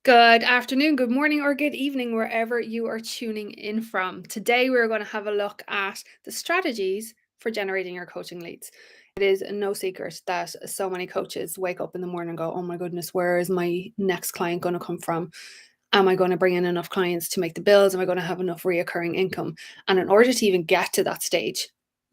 Good afternoon, good morning, or good evening, wherever you are tuning in from. Today, we're going to have a look at the strategies for generating your coaching leads. It is no secret that so many coaches wake up in the morning and go, "Oh my goodness, where is my next client going to come from? Am I going to bring in enough clients to make the bills? Am I going to have enough reoccurring income?" And in order to even get to that stage,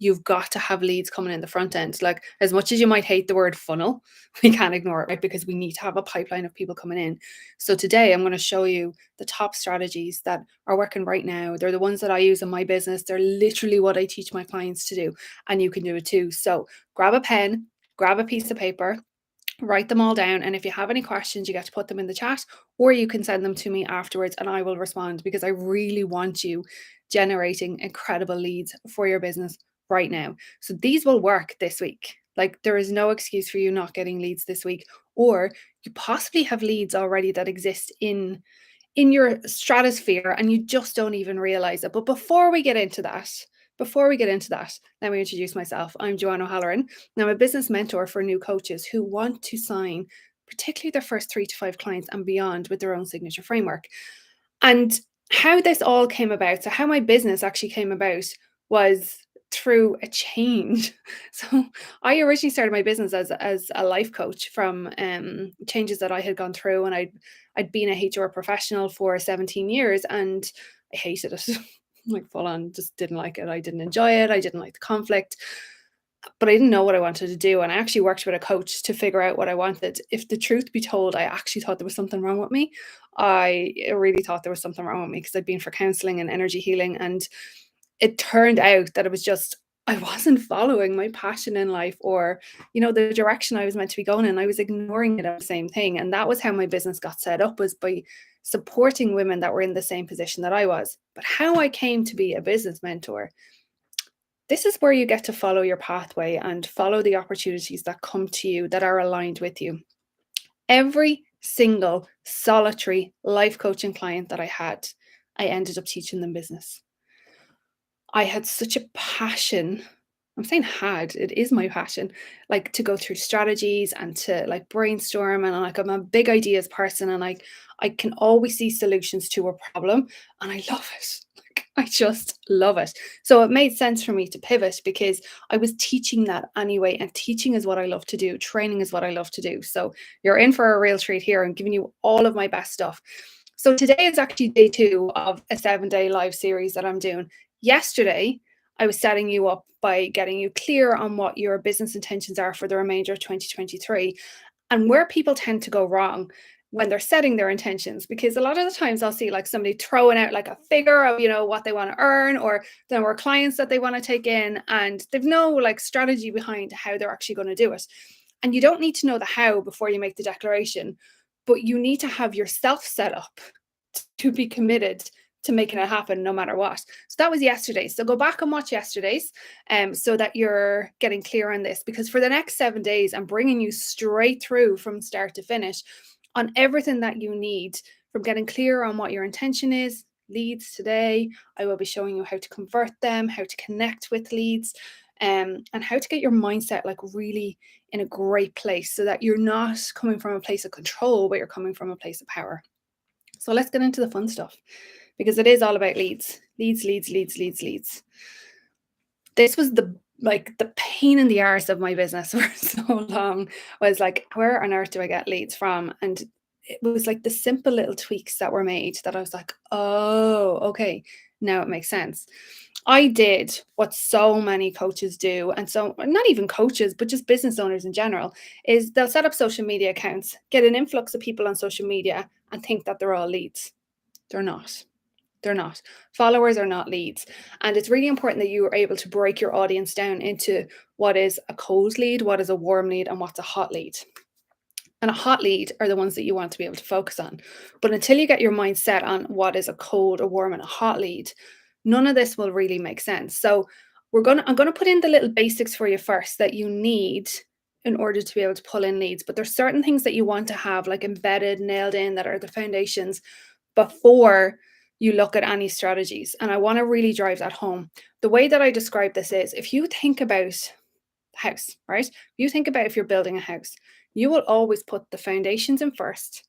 you've got to have leads coming in the front end. Like, as much as you might hate the word funnel, we can't ignore it, right? Because we need to have a pipeline of people coming in. So today I'm going to show you the top strategies that are working right now. They're the ones that I use in my business. They're literally what I teach my clients to do, and you can do it too. So grab a pen, grab a piece of paper, write them all down. And if you have any questions, you get to put them in the chat, or you can send them to me afterwards and I will respond, because I really want you generating incredible leads for your business right now. So these will work this week. Like, there is no excuse for you not getting leads this week, or you possibly have leads already that exist in your stratosphere and you just don't even realize it. But before we get into that, let me introduce myself. I'm Joanne O'Halloran, and I'm a business mentor for new coaches who want to sign particularly their first 3 to 5 clients and beyond with their own signature framework. And how this all came about, so how my business actually came about, was through a change. So I originally started my business as a life coach from changes that I had gone through, and I'd been a HR professional for 17 years and I hated it. Like, full on, just didn't like it. I didn't enjoy it. I didn't like the conflict, but I didn't know what I wanted to do. And I actually worked with a coach to figure out what I wanted. If the truth be told, I actually thought there was something wrong with me. I really thought there was something wrong with me because I'd been for counseling and energy healing. And it turned out that it was just, I wasn't following my passion in life, or, the direction I was meant to be going in. I was ignoring it at the same thing. And that was how my business got set up, was by supporting women that were in the same position that I was. But how I came to be a business mentor, this is where you get to follow your pathway and follow the opportunities that come to you that are aligned with you. Every single solitary life coaching client that I had, I ended up teaching them business. I had such a passion. I'm saying had, it is my passion, like, to go through strategies and to like brainstorm, and like, I'm a big ideas person, and I can always see solutions to a problem, and I love it. Like, I just love it. So it made sense for me to pivot, because I was teaching that anyway, and teaching is what I love to do. Training is what I love to do. So you're in for a real treat here. I'm giving you all of my best stuff. So today is actually day 2 of a 7-day live series that I'm doing. Yesterday, I was setting you up by getting you clear on what your business intentions are for the remainder of 2023, and where people tend to go wrong when they're setting their intentions. Because a lot of the times I'll see like somebody throwing out like a figure of, what they want to earn, or the number of clients that they want to take in, and they've no like strategy behind how they're actually going to do it. And you don't need to know the how before you make the declaration, but you need to have yourself set up to be committed to making it happen no matter what. So that was yesterday. So go back and watch yesterday's, so that you're getting clear on this, because for the next 7 days, I'm bringing you straight through from start to finish on everything that you need, from getting clear on what your intention is. Leads today, I will be showing you how to convert them, how to connect with leads, and how to get your mindset like really in a great place, so that you're not coming from a place of control, but you're coming from a place of power. So let's get into the fun stuff, because it is all about leads. Leads, leads, leads, leads, leads. This was the pain in the arse of my business for so long, was like, where on earth do I get leads from? And it was like the simple little tweaks that were made that I was like, oh, okay, now it makes sense. I did what so many coaches do, and so not even coaches, but just business owners in general, is they'll set up social media accounts, get an influx of people on social media, and think that they're all leads. They're not. They're not. Followers are not leads. And it's really important that you are able to break your audience down into what is a cold lead, what is a warm lead, and what's a hot lead. And a hot lead are the ones that you want to be able to focus on. But until you get your mind set on what is a cold, a warm, and a hot lead, none of this will really make sense. So I'm gonna put in the little basics for you first that you need in order to be able to pull in leads. But there's certain things that you want to have like embedded, nailed in, that are the foundations before you look at any strategies. And I want to really drive that home. The way that I describe this is, if you think about the house, right? You think about, if you're building a house, you will always put the foundations in first,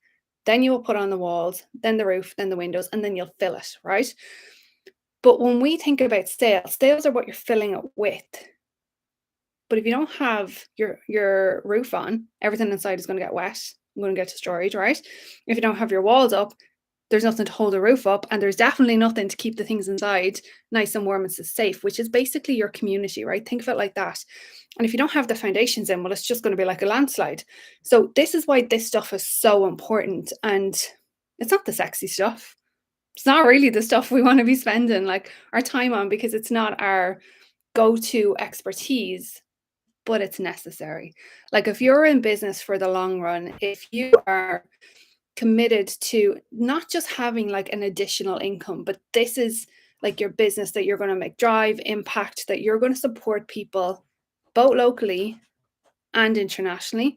Then you will put on the walls, then the roof, then the windows, and then you'll fill it, right? But when we think about sales are what you're filling it with. But if you don't have your roof on, everything inside is going to get wet, going to get destroyed, right? If you don't have your walls up, there's nothing to hold the roof up, and there's definitely nothing to keep the things inside nice and warm and safe, which is basically your community, right? Think of it like that. And if you don't have the foundations in, well, it's just going to be like a landslide. So this is why this stuff is so important. And it's not the sexy stuff. It's not really the stuff we want to be spending like our time on, because it's not our go-to expertise, but it's necessary. Like if you're in business for the long run, if you are committed to not just having like an additional income, but this is like your business that you're going to make drive impact, that you're going to support people both locally and internationally,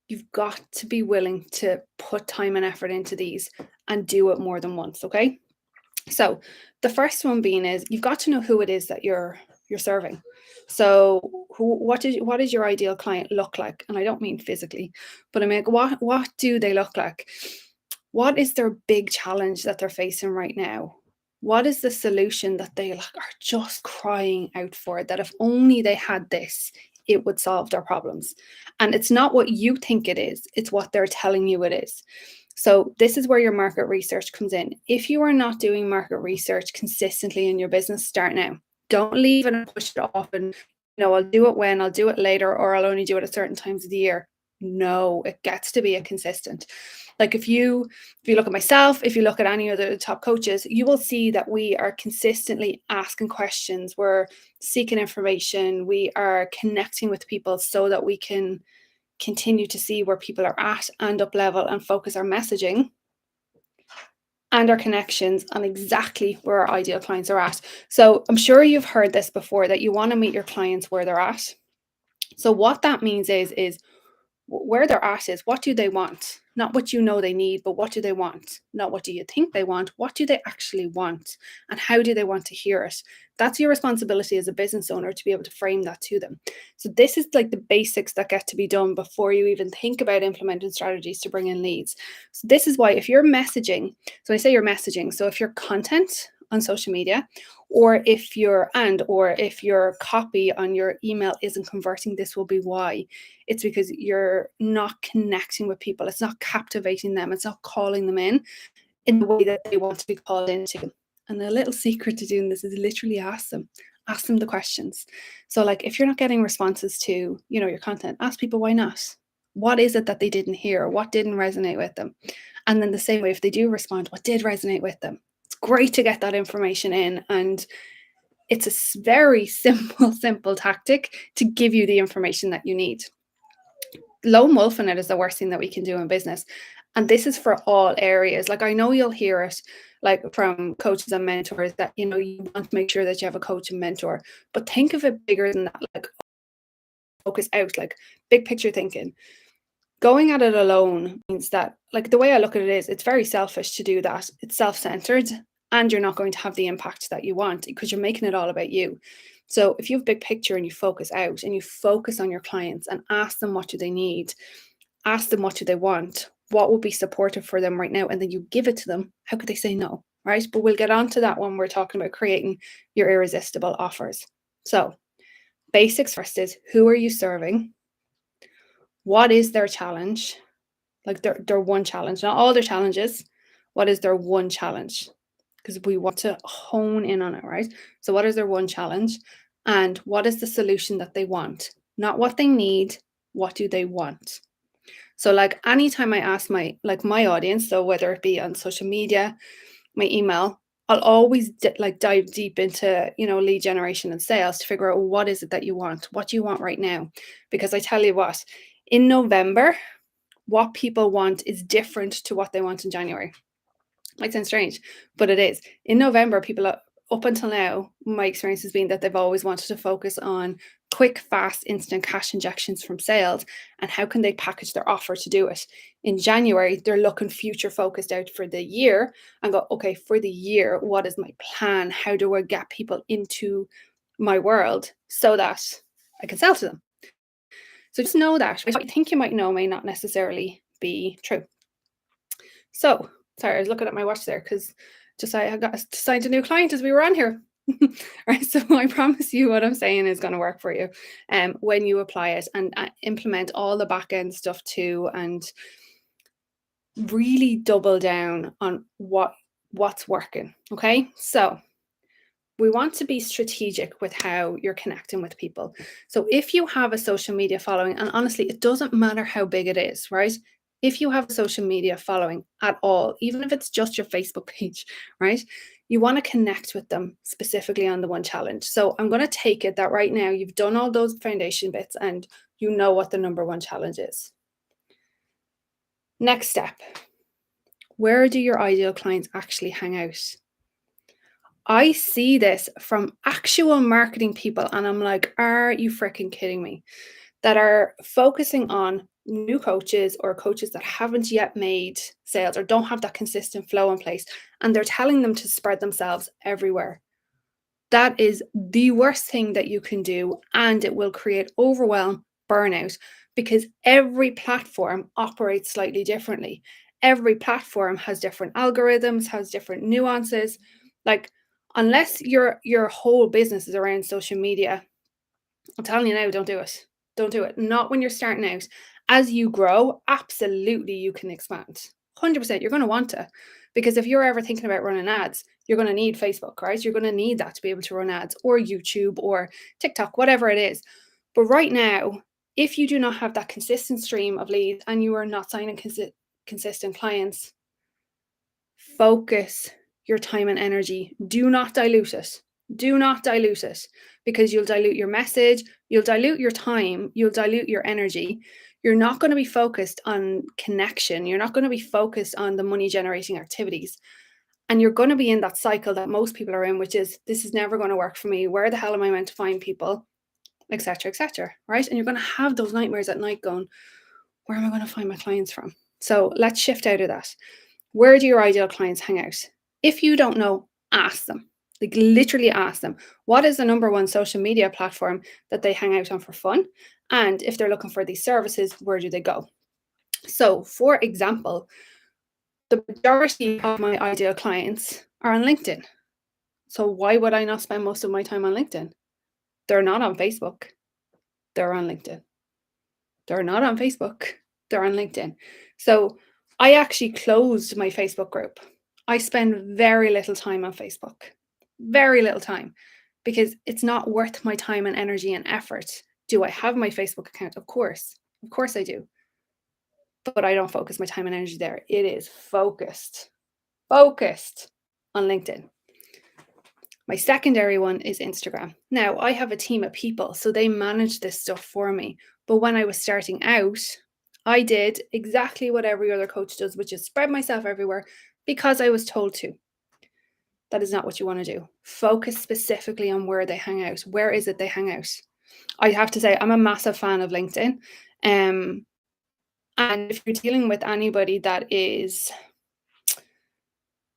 you've got to be willing to put time and effort into these and do it more than once. Okay. So the first one being is you've got to know who it is that you're serving. So what does your ideal client look like? And I don't mean physically, but I mean what do they look like? What is their big challenge that they're facing right now? What is the solution that they are just crying out for, that if only they had this, it would solve their problems? And it's not what you think it is, it's what they're telling you it is. So this is where your market research comes in. If you are not doing market research consistently in your business, start now. Don't leave it and push it off and, I'll do it when, I'll do it later, or I'll only do it at certain times of the year. No, it gets to be a consistent. Like if you look at myself, if you look at any other top coaches, you will see that we are consistently asking questions. We're seeking information. We are connecting with people so that we can continue to see where people are at and up level and focus our messaging and our connections on exactly where our ideal clients are at. So I'm sure you've heard this before, that you want to meet your clients where they're at. So what that means is where they're at is, what do they want? Not what they need, but what do they want? Not what do you think they want? What do they actually want? And how do they want to hear it? That's your responsibility as a business owner, to be able to frame that to them. So this is like the basics that get to be done before you even think about implementing strategies to bring in leads. So this is why if you're messaging, so I say you're messaging, so if your content on social media, or if your copy on your email isn't converting, this will be why. It's because you're not connecting with people. It's not captivating them. It's not calling them in the way that they want to be called into. And the little secret to doing this is literally ask them the questions. So like if you're not getting responses to, your content, ask people why not. What is it that they didn't hear? What didn't resonate with them? And then the same way, if they do respond, what did resonate with them? It's great to get that information in, and it's a very simple tactic to give you the information that you need. Lone wolfing it is the worst thing that we can do in business. And this is for all areas. Like I know you'll hear it like from coaches and mentors that, you want to make sure that you have a coach and mentor, but think of it bigger than that. Like focus out, like big picture thinking. Going at it alone means that, like the way I look at it is, it's very selfish to do that. It's self-centered, and you're not going to have the impact that you want because you're making it all about you. So if you have big picture and you focus out and you focus on your clients and ask them what do they need, ask them what do they want, what would be supportive for them right now, and then you give it to them, how could they say no, right? But we'll get on to that when we're talking about creating your irresistible offers. So basics first is, who are you serving? What is their challenge? Like their one challenge, not all their challenges. What is their one challenge? Because we want to hone in on it, right? So what is their one challenge? And what is the solution that they want? Not what they need, what do they want? So like anytime I ask my audience, so whether it be on social media, my email, I'll always dive deep into, lead generation and sales to figure out, what is it that you want? What do you want right now? Because I tell you what, in November, what people want is different to what they want in January. Might sound strange, but it is. In November, people up until now, my experience has been that they've always wanted to focus on quick, fast, instant cash injections from sales and how can they package their offer to do it. In January, they're looking future focused out for the year and go, okay, for the year, what is my plan? How do I get people into my world so that I can sell to them? So just know that what you think you might know may not necessarily be true. So, sorry, I was looking at my watch there because just I got signed a new client as we were on here. Right, so I promise you what I'm saying is going to work for you when you apply it and implement all the back end stuff too, and really double down on what's working. Okay, so we want to be strategic with how you're connecting with people. So if you have a social media following, and honestly, it doesn't matter how big it is, right? If you have a social media following at all, even if it's just your Facebook page, right? You want to connect with them specifically on the one challenge. So I'm going to take it that right now you've done all those foundation bits and you know what the number one challenge is. Next step, where do your ideal clients actually hang out? I see this from actual marketing people, and I'm like, are you freaking kidding me? That are focusing on new coaches or coaches that haven't yet made sales or don't have that consistent flow in place, and they're telling them to spread themselves everywhere. That is the worst thing that you can do, and it will create overwhelm, burnout, because every platform operates slightly differently. Every platform has different algorithms, has different nuances. Like, unless your whole business is around social media, I'm telling you now, don't do it. Don't do it. Not when you're starting out. As you grow, absolutely you can expand. 100%. You're going to want to. Because if you're ever thinking about running ads, you're going to need Facebook, right? You're going to need that to be able to run ads, or YouTube or TikTok, whatever it is. But right now, if you do not have that consistent stream of leads and you are not signing consistent clients, focus your time and energy. Do not dilute it. Do not dilute it, because you'll dilute your message, you'll dilute your time, you'll dilute your energy. You're not going to be focused on connection. You're not going to be focused on the money generating activities. And you're going to be in that cycle that most people are in, which is, this is never going to work for me. Where the hell am I meant to find people? Etc. Etc. Right? And you're going to have those nightmares at night going, where am I going to find my clients from? So let's shift out of that. Where do your ideal clients hang out? If you don't know, ask them. Like, literally ask them, what is the number one social media platform that they hang out on for fun? And if they're looking for these services, where do they go? So, for example, the majority of my ideal clients are on LinkedIn. So why would I not spend most of my time on LinkedIn? They're not on Facebook. They're on LinkedIn. They're not on Facebook. They're on LinkedIn. So I actually closed my Facebook group. I spend very little time on Facebook, very little time, because it's not worth my time and energy and effort. Do I have my Facebook account? Of course. Of course I do. But I don't focus my time and energy there. It is focused on LinkedIn. My secondary one is Instagram. Now, I have a team of people, so they manage this stuff for me. But when I was starting out, I did exactly what every other coach does, which is spread myself everywhere because I was told to. That is not what you want to do. Focus specifically on where they hang out. Where is it they hang out? I have to say, I'm a massive fan of LinkedIn. And if you're dealing with anybody that is, I'm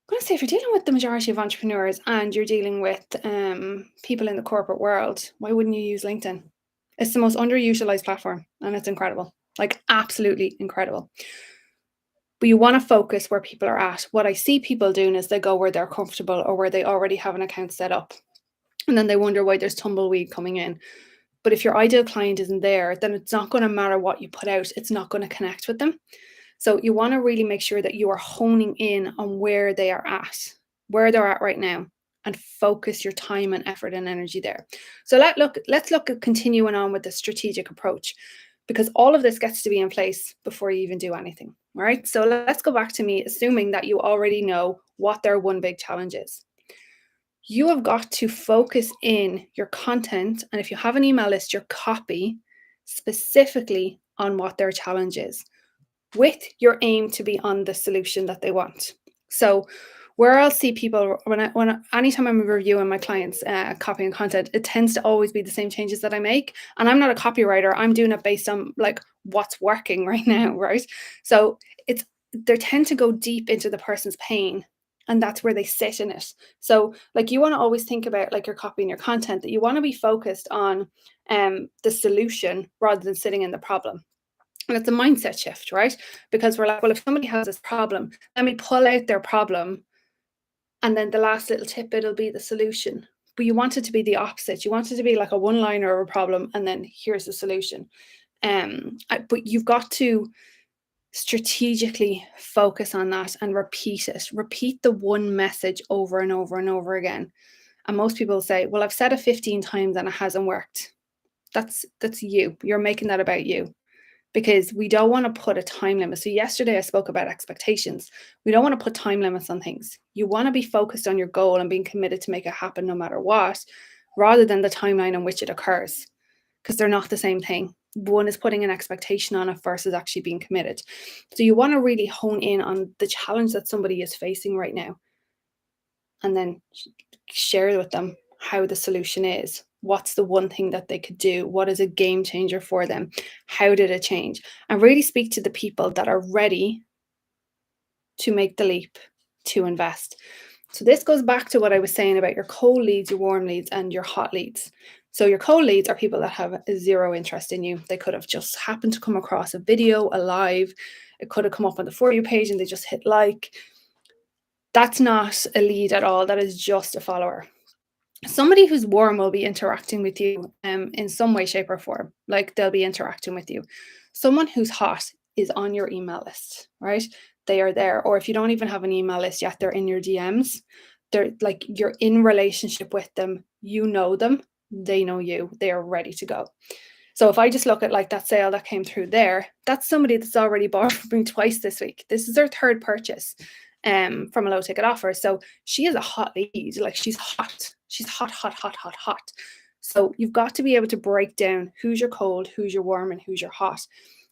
going to say, if you're dealing with the majority of entrepreneurs and you're dealing with people in the corporate world, why wouldn't you use LinkedIn? It's the most underutilized platform and it's incredible, like absolutely incredible. But you want to focus where people are at. What I see people doing is they go where they're comfortable or where they already have an account set up. And then they wonder why there's tumbleweed coming in. But if your ideal client isn't there, then it's not going to matter what you put out. It's not going to connect with them. So you want to really make sure that you are honing in on where they are at, where they're at right now, and focus your time and effort and energy there. So let's look at continuing on with the strategic approach, because all of this gets to be in place before you even do anything. All right. So let's go back to me assuming that you already know what their one big challenge is. You have got to focus in your content, and if you have an email list, your copy specifically on what their challenge is, with your aim to be on the solution that they want. So where I'll see people anytime I'm reviewing my clients' copy and content, it tends to always be the same changes that I make. And I'm not a copywriter. I'm doing it based on like what's working right now, right? So they tend to go deep into the person's pain, and that's where they sit in it. So like, you want to always think about like your copy and your content, that you want to be focused on the solution rather than sitting in the problem. And it's a mindset shift, right? Because we're like, well, if somebody has this problem, let me pull out their problem. And then the last little tidbit will be the solution. But you want it to be the opposite. You want it to be like a one liner of a problem, and then here's the solution. But you've got to strategically focus on that and repeat it. Repeat the one message over and over and over again. And most people say, well, I've said it 15 times and it hasn't worked. That's you. You're making that about you, because we don't want to put a time limit. So yesterday I spoke about expectations. We don't want to put time limits on things. You want to be focused on your goal and being committed to make it happen no matter what, rather than the timeline in which it occurs, because they're not the same thing. One is putting an expectation on it versus actually being committed. So you want to really hone in on the challenge that somebody is facing right now, and then share with them how the solution is. What's the one thing that they could do? What is a game changer for them? How did it change? And really speak to the people that are ready to make the leap, to invest. So this goes back to what I was saying about your cold leads, your warm leads, and your hot leads. So your cold leads are people that have zero interest in you. They could have just happened to come across a video, a live. It could have come up on the For You page and they just hit like. That's not a lead at all. That is just a follower. Somebody who's warm will be interacting with you in some way, shape, or form. Like they'll be interacting with you. Someone who's hot is on your email list, right? They are there. Or if you don't even have an email list yet, they're in your DMs. They're like, you're in relationship with them. You know them. They know you. They are ready to go. So if I just look at like that sale that came through there, that's somebody that's already bought from me twice this week. This is their third purchase from a low ticket offer. So she is a hot lead. Like she's hot. She's hot, hot, hot, hot, hot. So you've got to be able to break down who's your cold, who's your warm, and who's your hot.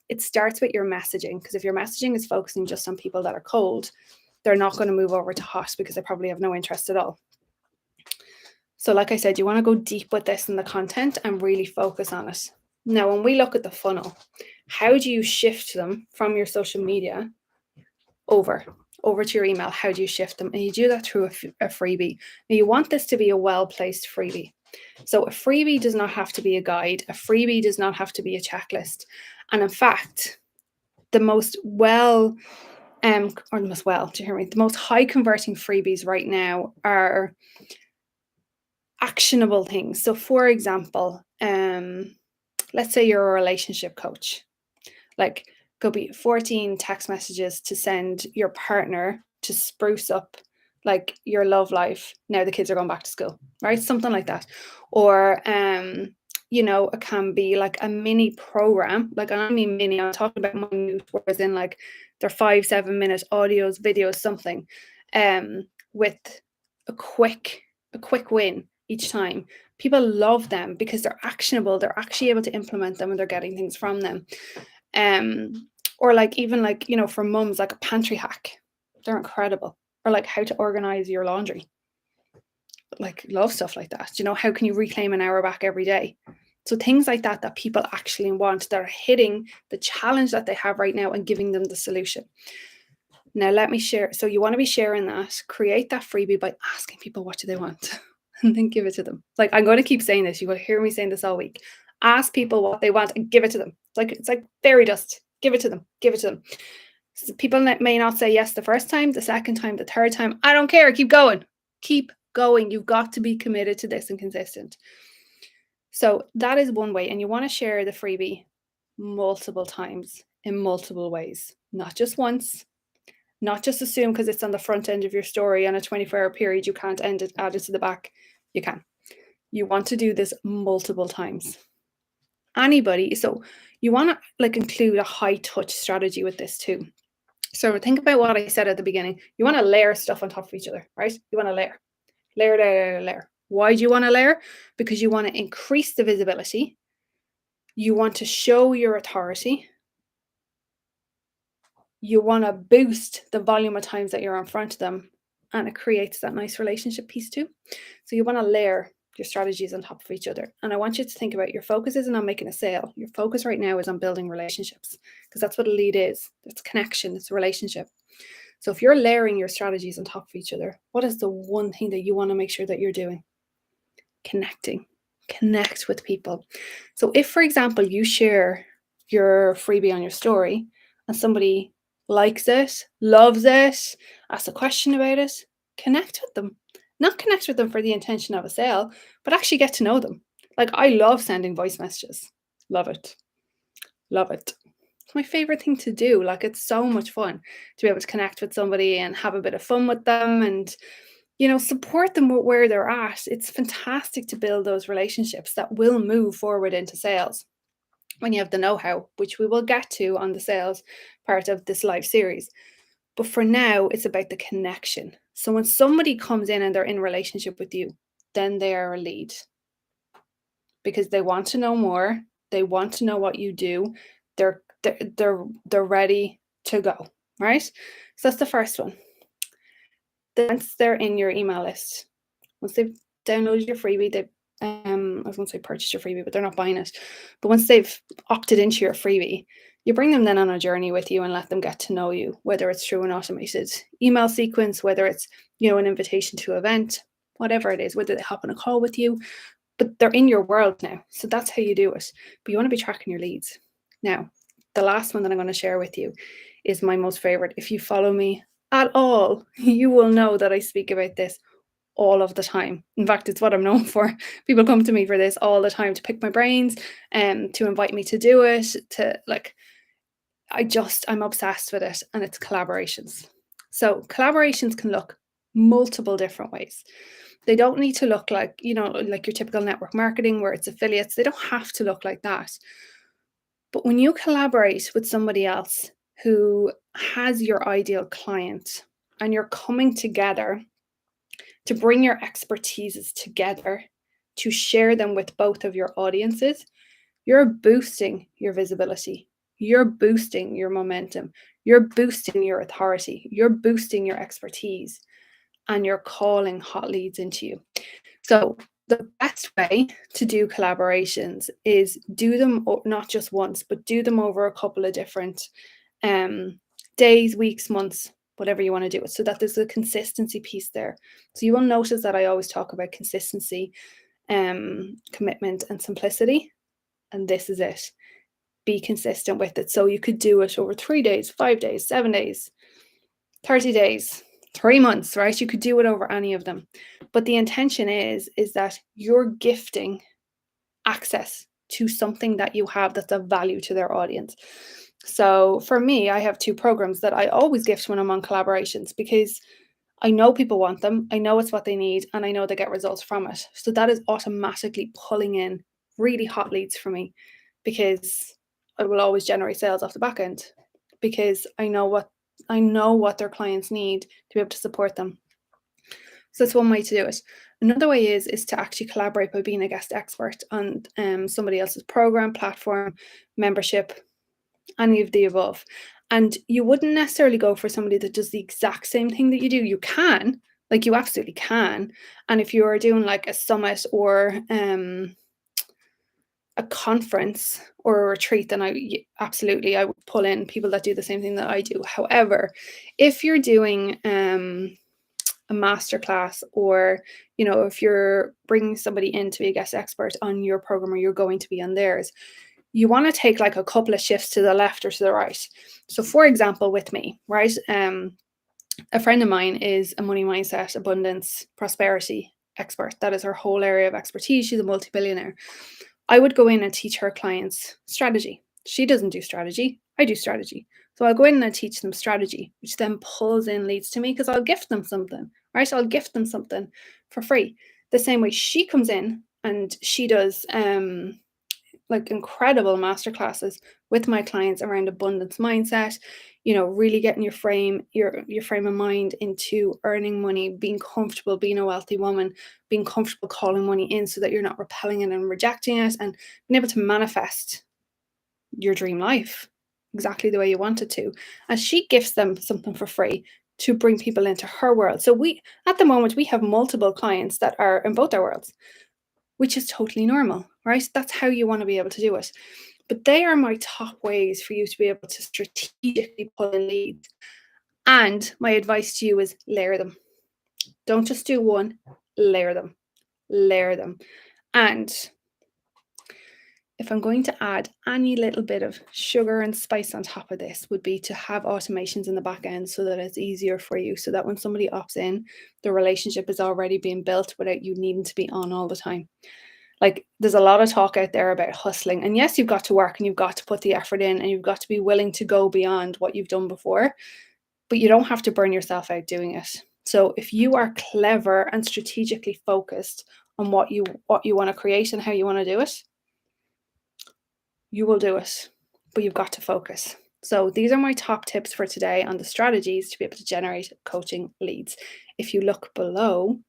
It starts with your messaging, because if your messaging is focusing just on people that are cold, they're not going to move over to hot because they probably have no interest at all. So like I said, you want to go deep with this in the content and really focus on it. Now, when we look at the funnel, how do you shift them from your social media over to your email? How do you shift them? And you do that through a freebie. Now, you want this to be a well-placed freebie. So a freebie does not have to be a guide. A freebie does not have to be a checklist. And in fact, the most the most high converting freebies right now are actionable things. So for example, let's say you're a relationship coach. Like, could be 14 text messages to send your partner to spruce up like your love life now the kids are going back to school, right? Something like that. Or it can be like a mini program. Like, I mean mini, I'm talking about minute, whereas in like they're 5-7 minute audios, videos, something, with a quick win each time. People love them because they're actionable. They're actually able to implement them and they're getting things from them. Or like even like, for mums, like a pantry hack. They're incredible. Or like how to organize your laundry. Like, love stuff like that. How can you reclaim an hour back every day? So things like that people actually want, that are hitting the challenge that they have right now and giving them the solution. Now let me share. So you want to be sharing that, create that freebie by asking people what do they want and then give it to them. Like, I'm going to keep saying this. You're going to hear me saying this all week. Ask people what they want and give it to them. It's like fairy dust. Give it to them. Give it to them. So people may not say yes the first time, the second time, the third time. I don't care. Keep going. Keep going. You've got to be committed to this and consistent. So that is one way. And you want to share the freebie multiple times in multiple ways, not just once. Not just assume because it's on the front end of your story on a 24-hour period, you can't add it to the back. You can. You want to do this multiple times. So you want to like include a high touch strategy with this too. So think about what I said at the beginning. You want to layer stuff on top of each other, right? You want to layer. Why do you want to layer? Because you want to increase the visibility. You want to show your authority. You want to boost the volume of times that you're in front of them, and it creates that nice relationship piece too. So you want to layer your strategies on top of each other. And I want you to think about, your focus isn't on making a sale. Your focus right now is on building relationships, because that's what a lead is. It's connection, it's a relationship. So if you're layering your strategies on top of each other, what is the one thing that you want to make sure that you're doing? Connect with people. So if, for example, you share your freebie on your story and somebody likes it, loves it, asks a question about it, connect with them. Not connect with them for the intention of a sale, but actually get to know them. Like, I love sending voice messages. Love it. Love it. It's my favorite thing to do. Like, it's so much fun to be able to connect with somebody and have a bit of fun with them and, support them where they're at. It's fantastic to build those relationships that will move forward into sales when you have the know-how, which we will get to on the sales part of this live series. But for now, it's about the connection. So when somebody comes in and they're in relationship with you, then they are a lead because they want to know more. They want to know what you do. They're ready to go, right? So that's the first one. Once they're in your email list, once they've downloaded your freebie, I was going to say purchased your freebie, but they're not buying it. But once they've opted into your freebie, you bring them then on a journey with you and let them get to know you, whether it's through an automated email sequence, whether it's, an invitation to an event, whatever it is, whether they hop on a call with you, but they're in your world now. So that's how you do it. But you want to be tracking your leads. Now, the last one that I'm going to share with you is my most favorite. If you follow me at all, you will know that I speak about this all of the time. In fact, it's what I'm known for. People come to me for this all the time, to pick my brains and to invite me to do it, I'm obsessed with it, and it's collaborations. So collaborations can look multiple different ways. They don't need to look like, like your typical network marketing where it's affiliates. They don't have to look like that. But when you collaborate with somebody else who has your ideal client and you're coming together to bring your expertises together to share them with both of your audiences, you're boosting your visibility. You're boosting your momentum. You're boosting your authority. You're boosting your expertise, and you're calling hot leads into you. So the best way to do collaborations is do them not just once, but do them over a couple of different days, weeks, months, whatever you want to do it, so that there's a consistency piece there. So you will notice that I always talk about consistency, commitment, and simplicity. And this is it. Be consistent with it. So you could do it over 3 days, 5 days, 7 days, 30 days, 3 months, right? You could do it over any of them. But the intention is that you're gifting access to something that you have that's of value to their audience. So for me, I have 2 programs that I always gift when I'm on collaborations, because I know people want them, I know it's what they need, and I know they get results from it. So that is automatically pulling in really hot leads for me, because I will always generate sales off the back end, because I know what their clients need to be able to support them. So that's one way to do it. Another way is to actually collaborate by being a guest expert on somebody else's program, platform, membership, any of the above. And you wouldn't necessarily go for somebody that does the exact same thing that you do. You can, like, you absolutely can. And if you are doing like a summit or a conference or a retreat, then I would pull in people that do the same thing that I do. However, if you're doing a masterclass, or if you're bringing somebody in to be a guest expert on your program, or you're going to be on theirs, you want to take like a couple of shifts to the left or to the right. So for example, with me, right, a friend of mine is a money mindset, abundance, prosperity expert. That is her whole area of expertise. She's a multi-billionaire. I would go in and teach her clients strategy. She doesn't do strategy. I do strategy. So I'll go in and teach them strategy, which then pulls in leads to me, because I'll gift them something, right? I'll gift them something for free. The same way she comes in and she does like incredible masterclasses with my clients around abundance mindset, really getting your frame of mind into earning money, being comfortable being a wealthy woman, being comfortable calling money in so that you're not repelling it and rejecting it, and being able to manifest your dream life exactly the way you want it to. And she gifts them something for free to bring people into her world. So at the moment, we have multiple clients that are in both our worlds, which is totally normal, right? That's how you want to be able to do it. But they are my top ways for you to be able to strategically pull in leads. And my advice to you is layer them. Don't just do one, layer them. And if I'm going to add any little bit of sugar and spice on top of this, would be to have automations in the back end so that it's easier for you, so that when somebody opts in, the relationship is already being built without you needing to be on all the time. Like, there's a lot of talk out there about hustling. And yes, you've got to work and you've got to put the effort in and you've got to be willing to go beyond what you've done before, but you don't have to burn yourself out doing it. So if you are clever and strategically focused on what you want to create and how you want to do it, you will do it, but you've got to focus. So these are my top tips for today on the strategies to be able to generate coaching leads. If you look below,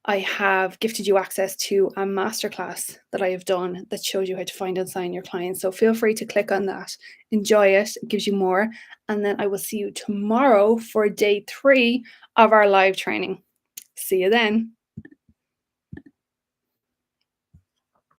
I have gifted you access to a masterclass that I have done that shows you how to find and sign your clients. So feel free to click on that. Enjoy it. It gives you more. And then I will see you tomorrow for day 3 of our live training. See you then.